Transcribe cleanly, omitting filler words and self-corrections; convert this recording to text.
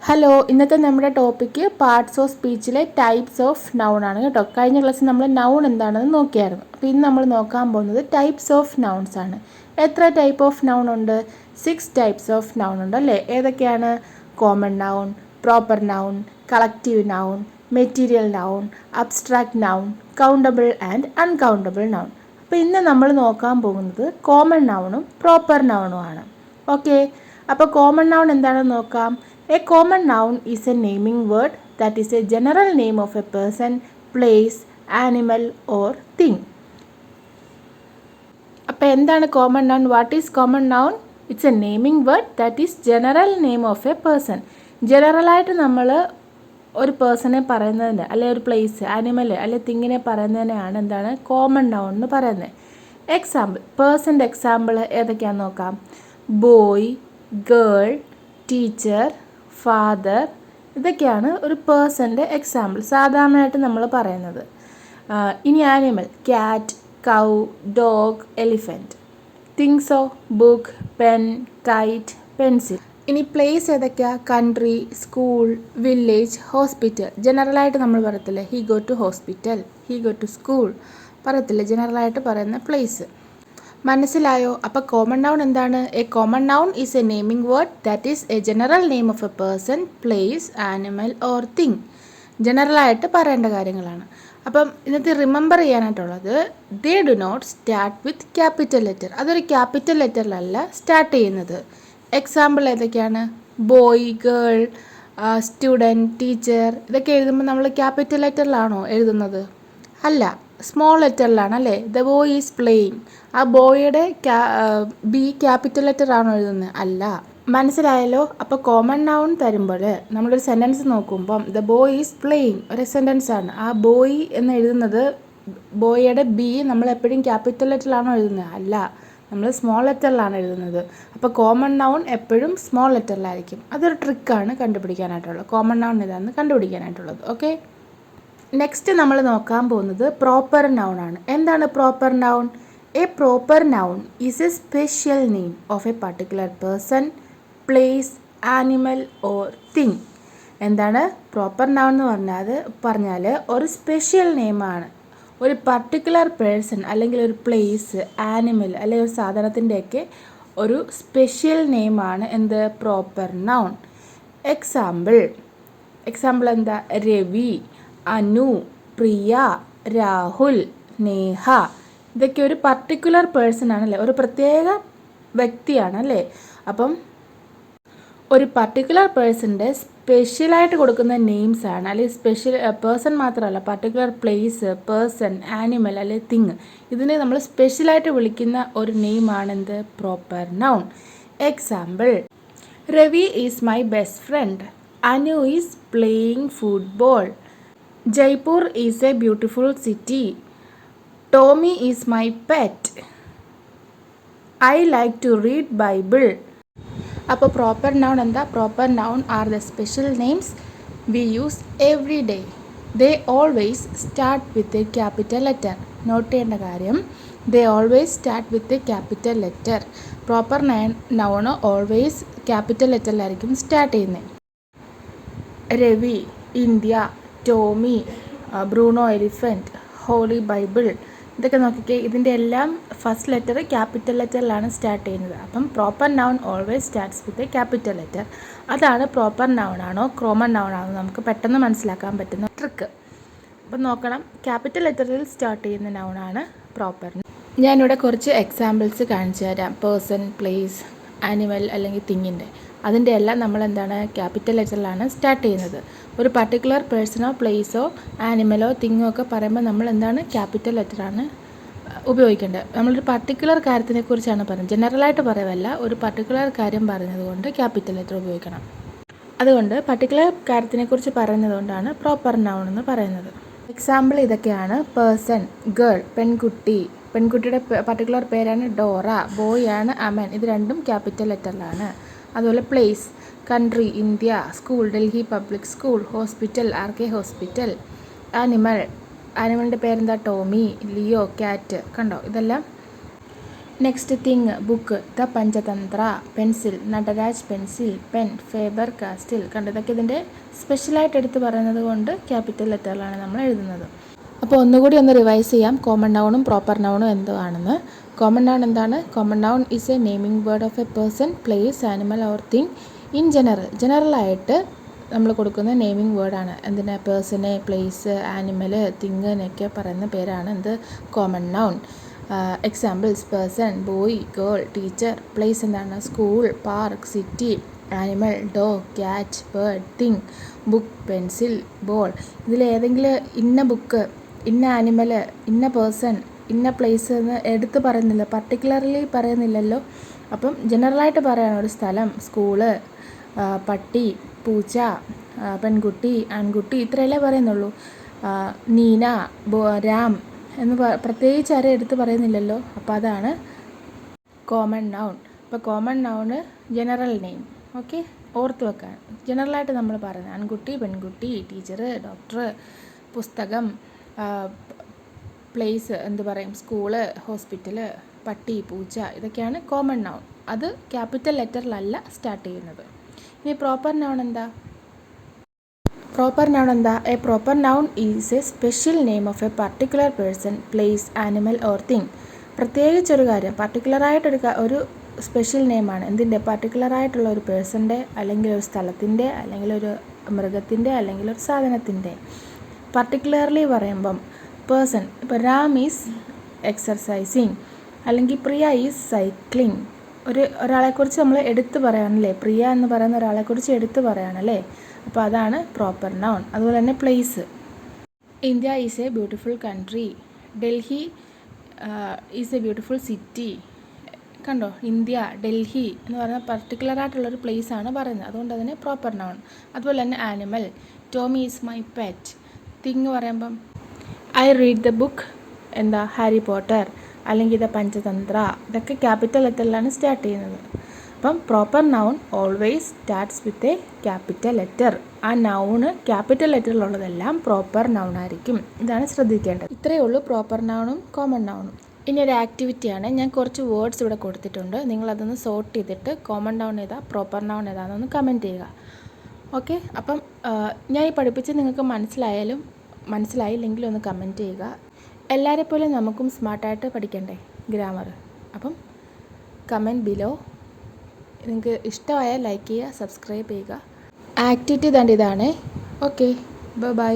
Hello, ഇന്നത്തെ നമ്മുടെ topic parts of സ്പീച്ചിലെ ടൈപ്സ് ഓഫ് നൗൺ ആണ് കേട്ടോ. കഴിഞ്ഞ ക്ലാസ്സിൽ നമ്മൾ നൗൺ എന്താണെന്ന് നോക്കിയായിരുന്നു. അപ്പോൾ ഇന്ന് നമ്മൾ നോക്കാൻ പോകുന്നത് ടൈപ്സ് ഓഫ് നൗൺസ് ആണ്. എത്ര ടൈപ്പ് ഓഫ് നൗൺ ഉണ്ട്? 6 ടൈപ്സ് ഓഫ് നൗൺ ഉണ്ട് അല്ലേ? ഏതൊക്കെയാണ്? Common noun, proper noun, collective noun, material noun, abstract noun, countable and uncountable noun. അപ്പോൾ ഇന്ന് നമ്മൾ നോക്കാൻ പോകുന്നത് കോമൺ നൗണും പ്രോപ്പർ നൗണും ആണ്. ഓക്കെ, അപ്പോൾ കോമൺ നൗൺ എന്താണെന്ന് നോക്കാം. A common noun is a naming word that is a general name of a person, place, animal or thing. അപ്പോൾ എന്താണ് common noun? What is common noun? It's a naming word that is general name of a person. ജനറലായിട്ട് നമ്മൾ ഒരു പേഴ്സണെ പറയുന്നതിന്, അല്ലെ ഒരു place, animal, അല്ലെ തിങ്ങിനെ പറയുന്നതിനെയാണ് എന്താണ് കോമൺ നൗൺ എന്ന് പറയുന്നത്. എക്സാമ്പിൾ, പേഴ്സൻ്റെ എക്സാമ്പിൾ ഏതൊക്കെയാണെന്ന് നോക്കാം. ബോയ്, ഗേൾ, ടീച്ചർ, ഫാദർ, ഇതൊക്കെയാണ് ഒരു പേഴ്സൻ്റെ എക്സാമ്പിൾ സാധാരണയായിട്ട് നമ്മൾ പറയുന്നത്. ഇനി animal, cat, cow, dog, elephant. തിങ്സോ, ബുക്ക്, പെൻ, കൈറ്റ്, പെൻസിൽ. ഇനി പ്ലേസ് ഏതൊക്കെയാണ്? Country, school, village, hospital. ജനറലായിട്ട് നമ്മൾ പറയത്തില്ലേ, he go to hospital, he go to school പറയത്തില്ലേ, ജനറലായിട്ട് പറയുന്ന പ്ലേസ്. മനസ്സിലായോ? അപ്പോൾ കോമൺ നൗൺ എന്താണ്? A common noun is a naming word that is a general name of a person, place, animal or thing. ജനറലായിട്ട് പറയേണ്ട കാര്യങ്ങളാണ്. അപ്പം ഇന്നത്തെ റിമെമ്പർ ചെയ്യാനായിട്ടുള്ളത്, they do not start with capital letter. അതൊരു ക്യാപിറ്റൽ ലെറ്ററിലല്ല സ്റ്റാർട്ട് ചെയ്യുന്നത്. Example ഏതൊക്കെയാണ്? Boy, girl, student, teacher. ഇതൊക്കെ എഴുതുമ്പോൾ നമ്മൾ ക്യാപിറ്റൽ ലെറ്ററിലാണോ എഴുതുന്നത്? അല്ല, സ്മോൾ ലെറ്ററിലാണ് അല്ലേ? The boy is playing. ആ ബോയുടെ ബി ക്യാപിറ്റൽ ലെറ്റർ ആണോ എഴുതുന്നത്? അല്ല. മനസ്സിലായല്ലോ? അപ്പോൾ കോമൺ നൗൺ തരുമ്പോൾ നമ്മളൊരു സെൻറ്റൻസ് നോക്കുമ്പം ദ ബോയ് ഈസ് പ്ലേയിങ് ഒരു സെൻറ്റൻസ് ആണ്. ആ ബോയ് എന്ന് എഴുതുന്നത്, ബോയുടെ ബി നമ്മൾ എപ്പോഴും ക്യാപിറ്റൽ ലെറ്ററിലാണോ എഴുതുന്നത്? അല്ല, നമ്മൾ സ്മോൾ ലെറ്ററിലാണ് എഴുതുന്നത്. അപ്പോൾ കോമൺ നൗൺ എപ്പോഴും സ്മോൾ ലെറ്ററിലായിരിക്കും. അതൊരു ട്രിക്കാണ് കണ്ടുപിടിക്കാനായിട്ടുള്ളത്. കോമൺ നൗൺ ഏതാണെന്ന് കണ്ടുപിടിക്കാനായിട്ടുള്ളത്. ഓക്കെ, നെക്സ്റ്റ് നമ്മൾ നോക്കാൻ പോകുന്നത് പ്രോപ്പർ നൗൺ ആണ്. എന്താണ് proper noun? A proper noun is A special name of A particular person, place, animal or thing. എന്താണ് പ്രോപ്പർ നൗൺ എന്ന് പറഞ്ഞാൽ ഒരു സ്പെഷ്യൽ നെയിമാണ്. ഒരു പർട്ടിക്കുലർ പേഴ്സൺ അല്ലെങ്കിൽ ഒരു പ്ലേസ്, ആനിമൽ അല്ലെങ്കിൽ ഒരു സാധനത്തിൻ്റെയൊക്കെ ഒരു സ്പെഷ്യൽ നെയിമാണ് എന്ത്? Proper noun. എക്സാമ്പിൾ എന്താ? രവി, അനു, പ്രിയ, രാഹുൽ, നേഹ. ഇതൊക്കെ ഒരു പർട്ടിക്കുലർ പേഴ്സൺ ആണല്ലേ, ഒരു പ്രത്യേക വ്യക്തിയാണ് അല്ലേ. അപ്പം ഒരു പർട്ടിക്കുലർ പേഴ്സൻ്റെ സ്പെഷ്യലായിട്ട് കൊടുക്കുന്ന നെയിംസ് ആണ്, അല്ലെങ്കിൽ സ്പെഷ്യൽ പേഴ്സൺ മാത്രമല്ല, പർട്ടിക്കുലർ പ്ലേസ്, പേഴ്സൺ, ആനിമൽ അല്ലെ തിങ്, ഇതിനെ നമ്മൾ സ്പെഷ്യലായിട്ട് വിളിക്കുന്ന ഒരു നെയിമാണ് എന്ത്? Proper noun. Example, Ravi is my best friend, Anu is playing football, Jaipur is a beautiful city. Tommy is my pet. I like to read Bible. അപ്പോൾ proper noun എന്താ? Proper noun are the special names we use every day. They always start with a capital letter. Note ചെയ്യേണ്ട കാര്യം, they always start with a capital letter. Proper noun always capital ലെറ്ററിലായിരിക്കും start ചെയ്യുന്നത്. Ravi, India, Tommy, Bruno, elephant, holy Bible. ഇതൊക്കെ നോക്കിക്കേ, ഇതിൻ്റെ എല്ലാം first letter capital ലെറ്ററിലാണ് start ചെയ്യുന്നത്. അപ്പം proper noun always starts with a capital letter. അതാണ് പ്രോപ്പർ നൗൺ ആണോ കോമൺ നൗൺ ആണോ നമുക്ക് പെട്ടെന്ന് മനസ്സിലാക്കാൻ പറ്റുന്ന ട്രിക്ക്. അപ്പം നോക്കണം, ക്യാപിറ്റൽ ലെറ്ററിൽ സ്റ്റാർട്ട് ചെയ്യുന്ന നൗണാണ് പ്രോപ്പർ. ഞാനിവിടെ കുറച്ച് എക്സാമ്പിൾസ് കാണിച്ചു തരാം. പേഴ്സൺ, പ്ലേസ്, ആനിമൽ അല്ലെങ്കിൽ തിങ്ങിൻ്റെ. അതിൻ്റെ എല്ലാം നമ്മൾ എന്താണ് ക്യാപിറ്റൽ ലെറ്ററിലാണ് സ്റ്റാർട്ട് ചെയ്യുന്നത്. ഒരു പർട്ടിക്കുലർ പേഴ്സണോ പ്ലേസോ ആനിമലോ തിങ്ങോ ഒക്കെ പറയുമ്പോൾ നമ്മൾ എന്താണ് ക്യാപിറ്റൽ ലെറ്ററാണ് ഉപയോഗിക്കേണ്ടത്. നമ്മളൊരു പർട്ടിക്കുലർ കാര്യത്തിനെക്കുറിച്ചാണ് പറയുന്നത്, ജനറലായിട്ട് പറയുമല്ല. ഒരു പർട്ടിക്കുലർ കാര്യം പറഞ്ഞതുകൊണ്ട് ക്യാപിറ്റൽ ലെറ്റർ ഉപയോഗിക്കണം. അതുകൊണ്ട് പർട്ടിക്കുലർ കാര്യത്തിനെക്കുറിച്ച് പറയുന്നതുകൊണ്ടാണ് പ്രോപ്പർ നൗൺ എന്ന് പറയുന്നത്. എക്സാമ്പിൾ ഇതൊക്കെയാണ്. പേഴ്സൺ, ഗേൾ, പെൺകുട്ടി. പെൺകുട്ടിയുടെ പർട്ടിക്കുലർ പേരാണ് ഡോറ. ബോയ് ആണ് അമൻ. ഇത് രണ്ടും ക്യാപിറ്റൽ ലെറ്ററിലാണ്. അതുപോലെ place, country, India, school, Delhi public school, hospital, R K hospital. Animal, ആനിമലിൻ്റെ പേരെന്താ? Tommy, Leo, cat. കണ്ടോ? ഇതെല്ലാം next thing book the Panchatantra, pencil Nataraj pencil, pen Faber Castell. കണ്ടു, ഇതൊക്കെ ഇതിൻ്റെ സ്പെഷ്യലായിട്ട് എടുത്ത് പറയുന്നത് കൊണ്ട് ക്യാപിറ്റൽ ലെറ്ററിലാണ് നമ്മൾ എഴുതുന്നത്. അപ്പോൾ ഒന്നുകൂടി ഒന്ന് റിവൈസ് ചെയ്യാം കോമൺ നൗണും പ്രോപ്പർ നൗണും എന്താണെന്ന്. കോമൺ നൗൺ എന്താണ്? Common noun is a naming word of a person, place, animal or thing in ജനറലായിട്ട് നമ്മൾ കൊടുക്കുന്ന നെയിമിംഗ് വേർഡാണ്. എന്തിനാ? പേഴ്സണെ, പ്ലേസ്, ആനിമൽ, തിങ്ങിനൊക്കെ പറയുന്ന പേരാണ് എന്ത്? Common noun. Examples: person, boy, girl, teacher. Place എന്താണ്? School, park, city. Animal, dog, cat, bird, thing, book, pencil, ball. ഇതിലേതെങ്കിലും ഇന്ന ബുക്ക്, ഇന്ന ആനിമൽ, ഇന്ന പേഴ്സൺ, ഇന്ന പ്ലേസ് എന്ന് എടുത്ത് പറയുന്നില്ല, പർട്ടിക്കുലർലി പറയുന്നില്ലല്ലോ. അപ്പം ജനറലായിട്ട് പറയാണ് ഒരു സ്ഥലം, സ്കൂള്, പട്ടി, പൂച്ച, പെൺകുട്ടി, ആൺകുട്ടി, ഇത്രയല്ലേ പറയുന്നുള്ളൂ. നീന, രാം എന്ന് പ്രത്യേകിച്ച് ആരും എടുത്ത് പറയുന്നില്ലല്ലോ. അപ്പോൾ അതാണ് കോമൺ നൗൺ. അപ്പോൾ common noun general name. Okay, ഓർത്ത് വെക്കാൻ. ജനറലായിട്ട് നമ്മൾ പറയുന്നത് ആൺകുട്ടി, പെൺകുട്ടി, ടീച്ചർ, ഡോക്ടർ, പുസ്തകം, പ്ലേസ്, എന്ത് പറയും, സ്കൂള്, ഹോസ്പിറ്റല്, പട്ടി, പൂച്ച, ഇതൊക്കെയാണ് കോമൺ നൗൺ. അത് ക്യാപിറ്റൽ ലെറ്ററിലല്ല സ്റ്റാർട്ട് ചെയ്യുന്നത്. ഇനി പ്രോപ്പർ നൗൺ എന്താ? പ്രോപ്പർ നൗൺ എന്താ? A proper noun is A special name of A particular person, place, animal or thing. പ്രത്യേകിച്ചൊരു കാര്യം, ഒരു സ്പെഷ്യൽ നെയിമാണ്. എന്തിൻ്റെ? പർട്ടിക്കുലറായിട്ടുള്ള ഒരു പേഴ്സൻ്റെ, അല്ലെങ്കിൽ ഒരു സ്ഥലത്തിൻ്റെ, അല്ലെങ്കിൽ ഒരു മൃഗത്തിൻ്റെ, അല്ലെങ്കിൽ ഒരു സാധനത്തിൻ്റെ. പർട്ടിക്കുലർലി പറയുമ്പം പേഴ്സൺ, ഇപ്പോൾ രാം ഈസ് എക്സർസൈസിങ്, അല്ലെങ്കിൽ പ്രിയ ഈസ് സൈക്ലിംഗ്. ഒരാളെക്കുറിച്ച് നമ്മൾ എടുത്തു പറയാനല്ലേ, പ്രിയ എന്ന് പറയുന്ന ഒരാളെക്കുറിച്ച് എടുത്തു പറയാനല്ലേ. അപ്പോൾ അതാണ് പ്രോപ്പർ നൗൺ. അതുപോലെ തന്നെ place. India is A beautiful country, Delhi is A beautiful city. കണ്ടോ, ഇന്ത്യ, ഡൽഹി എന്ന് പറയുന്ന പർട്ടിക്കുലറായിട്ടുള്ളൊരു പ്ലേസാണ് പറയുന്നത്, അതുകൊണ്ട് അതിന് പ്രോപ്പർ നൗൺ. അതുപോലെ തന്നെ animal, Tommy is my pet. Thing പറയുമ്പം ഐ റീഡ് ദ ബുക്ക്, എന്താ, ഹാരി പോട്ടർ, അല്ലെങ്കിൽ ദ പഞ്ചതന്ത്ര. ഇതൊക്കെ ക്യാപിറ്റൽ ലെറ്ററിലാണ് സ്റ്റാർട്ട് ചെയ്യുന്നത്. അപ്പം proper noun always starts with a capital letter. ആ നൗണ് ക്യാപിറ്റൽ ലെറ്ററിലുള്ളതെല്ലാം പ്രോപ്പർ നൗൺ ആയിരിക്കും. ഇതാണ് ശ്രദ്ധിക്കേണ്ടത്. ഇത്രയേ ഉള്ളൂ പ്രോപ്പർ നൗണും കോമൺ നൗണും. ഇനി ഒരു ആക്ടിവിറ്റിയാണ്. ഞാൻ കുറച്ച് വേർഡ്സ് ഇവിടെ കൊടുത്തിട്ടുണ്ട്. നിങ്ങളതൊന്ന് സോർട്ട് ചെയ്തിട്ട് കോമൺ നൗൺ ഏതാ, പ്രോപ്പർ നൗൺ ഏതാണെന്നൊന്ന് കമൻറ്റ് ചെയ്യുക. ഓക്കെ, അപ്പം ഞാൻ ഈ പഠിപ്പിച്ച് നിങ്ങൾക്ക് മനസ്സിലായില്ലെങ്കിലും ഒന്ന് കമൻറ്റ് ചെയ്യുക. എല്ലാവരെ പോലെ നമുക്കും സ്മാർട്ടായിട്ട് പഠിക്കണ്ടേ ഗ്രാമർ. അപ്പം കമൻറ്റ് ബിലോ. നിങ്ങൾക്ക് ഇഷ്ടമായാൽ ലൈക്ക് ചെയ്യുക, സബ്സ്ക്രൈബ് ചെയ്യുക. ആക്ടിവിറ്റി ഇതാണ്. Okay, by.